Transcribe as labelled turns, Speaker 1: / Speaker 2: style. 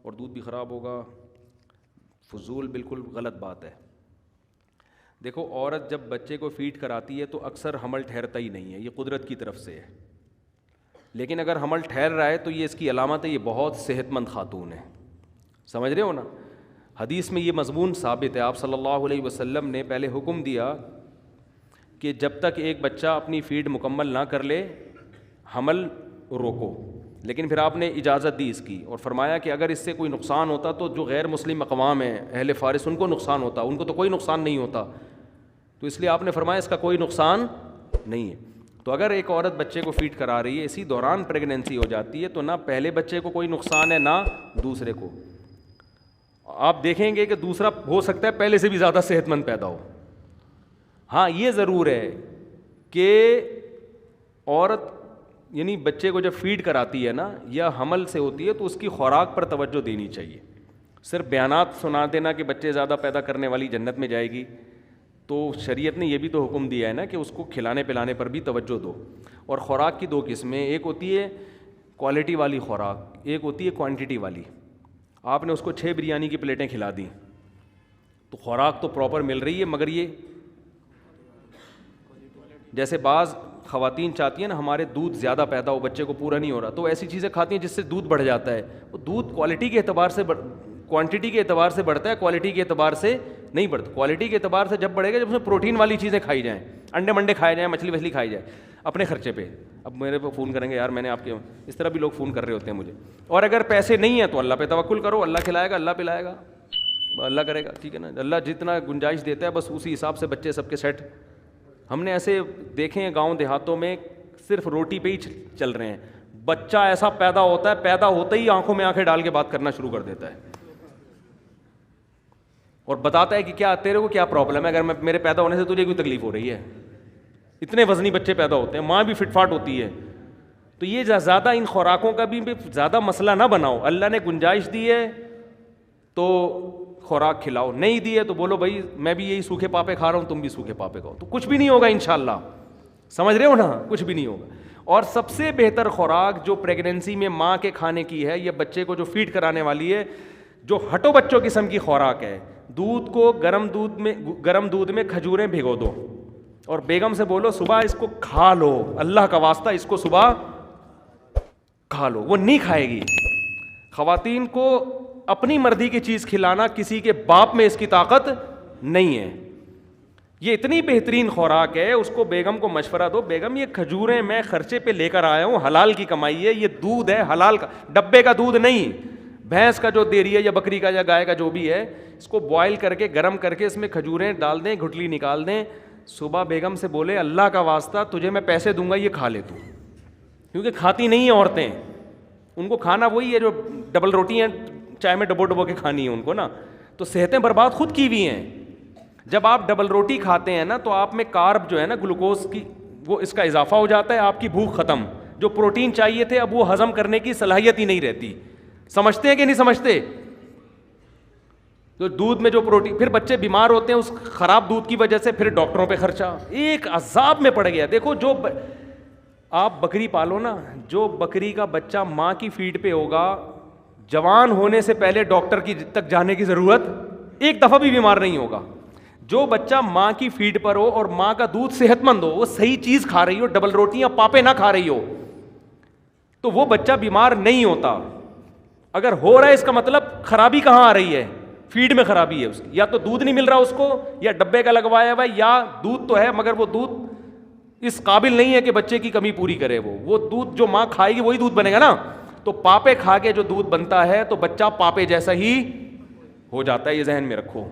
Speaker 1: اور دودھ بھی خراب ہوگا، فضول بالکل غلط بات ہے۔ دیکھو عورت جب بچے کو فیڈ کراتی ہے تو اکثر حمل ٹھہرتا ہی نہیں ہے، یہ قدرت کی طرف سے ہے، لیکن اگر حمل ٹھہر رہا ہے تو یہ اس کی علامت ہے، یہ بہت صحت مند خاتون ہے، سمجھ رہے ہو نا۔ حدیث میں یہ مضمون ثابت ہے، آپ صلی اللہ علیہ وسلم نے پہلے حکم دیا کہ جب تک ایک بچہ اپنی فیڈ مکمل نہ کر لے حمل روکو، لیکن پھر آپ نے اجازت دی اس کی اور فرمایا کہ اگر اس سے کوئی نقصان ہوتا تو جو غیر مسلم اقوام ہیں اہل فارس ان کو نقصان ہوتا، ان کو تو کوئی نقصان نہیں ہوتا، تو اس لیے آپ نے فرمایا اس کا کوئی نقصان نہیں ہے۔ تو اگر ایک عورت بچے کو فیڈ کرا رہی ہے، اسی دوران پریگننسی ہو جاتی ہے، تو نہ پہلے بچے کو کوئی نقصان ہے نہ دوسرے کو۔ آپ دیکھیں گے کہ دوسرا ہو سکتا ہے پہلے سے بھی زیادہ صحت مند پیدا ہو۔ ہاں یہ ضرور ہے کہ عورت یعنی بچے کو جب فیڈ کراتی ہے نا یا حمل سے ہوتی ہے تو اس کی خوراک پر توجہ دینی چاہیے۔ صرف بیانات سنا دینا کہ بچے زیادہ پیدا کرنے والی جنت میں جائے گی، تو شریعت نے یہ بھی تو حکم دیا ہے نا کہ اس کو کھلانے پلانے پر بھی توجہ دو۔ اور خوراک کی دو قسمیں، ایک ہوتی ہے کوالٹی والی خوراک، ایک ہوتی ہے کوانٹٹی والی۔ آپ نے اس کو 6 بریانی کی پلیٹیں کھلا دیں تو خوراک تو پراپر مل رہی ہے، مگر یہ جیسے بعض خواتین چاہتی ہیں نا ہمارے دودھ زیادہ پیدا ہو، بچے کو پورا نہیں ہو رہا، تو ایسی چیزیں کھاتی ہیں جس سے دودھ بڑھ جاتا ہے۔ وہ دودھ کوالٹی کے اعتبار سے کوانٹٹی کے اعتبار سے بڑھتا ہے، کوالٹی کے اعتبار سے نہیں بڑھتا۔ کوالٹی کے اعتبار سے جب بڑھے گا جب اس میں پروٹین والی چیزیں کھائی جائیں، انڈے منڈے کھائے جائیں، مچھلی وچھلی کھائی جائے اپنے خرچے پہ۔ اب میرے پہ فون کریں گے یار میں نے آپ کے، اس طرح بھی لوگ فون کر رہے ہوتے ہیں مجھے۔ اور اگر پیسے نہیں ہیں تو اللہ پہ توکل کرو، اللہ کھلائے گا، اللہ پلائے گا، اللہ کرے گا، ٹھیک ہے نا۔ اللہ جتنا گنجائش دیتا ہے بس اسی حساب سے بچے سب کے سیٹ۔ ہم نے ایسے دیکھے ہیں گاؤں دیہاتوں میں صرف روٹی پہ ہی چل رہے ہیں، بچہ ایسا پیدا ہوتا ہے، پیدا ہوتے ہی آنکھوں میں آنکھیں ڈال کے بات کرنا شروع کر دیتا ہے اور بتاتا ہے کہ کیا تیرے کو کیا پرابلم ہے، اگر میرے پیدا ہونے سے تجھے کوئی تکلیف ہو رہی ہے۔ اتنے وزنی بچے پیدا ہوتے ہیں، ماں بھی فٹ فاٹ ہوتی ہے۔ تو یہ زیادہ ان خوراکوں کا بھی زیادہ مسئلہ نہ بناؤ، اللہ نے گنجائش دی ہے تو خوراک کھلاؤ، نہیں دی ہے تو بولو بھائی میں بھی یہی سوکھے پاپے کھا رہا ہوں، تم بھی سوکھے پاپے کھاؤ، تو کچھ بھی نہیں ہوگا انشاءاللہ، سمجھ رہے ہو نا، کچھ بھی نہیں ہوگا۔ اور سب سے بہتر خوراک جو پریگننسی میں ماں کے کھانے کی ہے یا بچے کو جو فیڈ کرانے والی ہے، جو ہٹو بچوں قسم کی خوراک ہے، دودھ کو گرم دودھ میں کھجوریں بھگو دو اور بیگم سے بولو صبح اس کو کھا لو، اللہ کا واسطہ اس کو صبح کھا لو۔ وہ نہیں کھائے گی۔ خواتین کو اپنی مرضی کی چیز کھلانا، کسی کے باپ میں اس کی طاقت نہیں ہے۔ یہ اتنی بہترین خوراک ہے، اس کو بیگم کو مشورہ دو، بیگم یہ کھجوریں میں خرچے پہ لے کر آیا ہوں، حلال کی کمائی ہے، یہ دودھ ہے حلال کا، ڈبے کا دودھ نہیں، بھینس کا جو دے رہی ہے یا بکری کا یا گائے کا جو بھی ہے، اس کو بوائل کر کے گرم کر کے اس میں کھجوریں ڈال دیں، گھٹلی نکال دیں، صبح بیگم سے بولے اللہ کا واسطہ تجھے میں پیسے دوں گا یہ کھا لے تو، کیونکہ کھاتی نہیں ہیں عورتیں، ان کو کھانا وہی ہے جو ڈبل روٹی ہیں چائے میں ڈبو ڈبو کے کھانی ہے ان کو نا، تو صحتیں برباد خود کی ہوئی ہیں۔ جب آپ ڈبل روٹی کھاتے ہیں نا تو آپ میں کارب جو ہے نا گلوکوز کی وہ اس کا اضافہ ہو جاتا ہے، آپ کی بھوک ختم، جو پروٹین چاہیے تھے اب وہ ہضم کرنے کی صلاحیت ہی نہیں رہتی۔ سمجھتے ہیں کہ نہیں سمجھتے؟ تو دودھ میں جو پروٹین، پھر بچے بیمار ہوتے ہیں اس خراب دودھ کی وجہ سے، پھر ڈاکٹروں پہ خرچہ، ایک عذاب میں پڑ گیا۔ دیکھو جو آپ بکری پالو نا، جو بکری کا بچہ ماں کی فیڈ پہ ہوگا، جوان ہونے سے پہلے ڈاکٹر کی تک جانے کی ضرورت، ایک دفعہ بھی بیمار نہیں ہوگا۔ جو بچہ ماں کی فیڈ پر ہو اور ماں کا دودھ صحت مند ہو، وہ صحیح چیز کھا رہی ہو، ڈبل روٹیاں پاپے نہ کھا رہی ہو، تو وہ بچہ بیمار نہیں ہوتا۔ اگر ہو رہا ہے اس کا مطلب خرابی کہاں آ رہی ہے؟ فیڈ میں خرابی ہے اس کی، یا تو دودھ نہیں مل رہا اس کو، یا ڈبے کا لگوایا ہوا ہے، یا دودھ تو ہے مگر وہ دودھ اس قابل نہیں ہے کہ بچے کی کمی پوری کرے۔ وہ دودھ جو ماں کھائے گی وہی دودھ بنے گا نا، تو پاپے کھا کے جو دودھ بنتا ہے تو بچہ پاپے جیسا ہی ہو جاتا ہے، یہ ذہن میں رکھو۔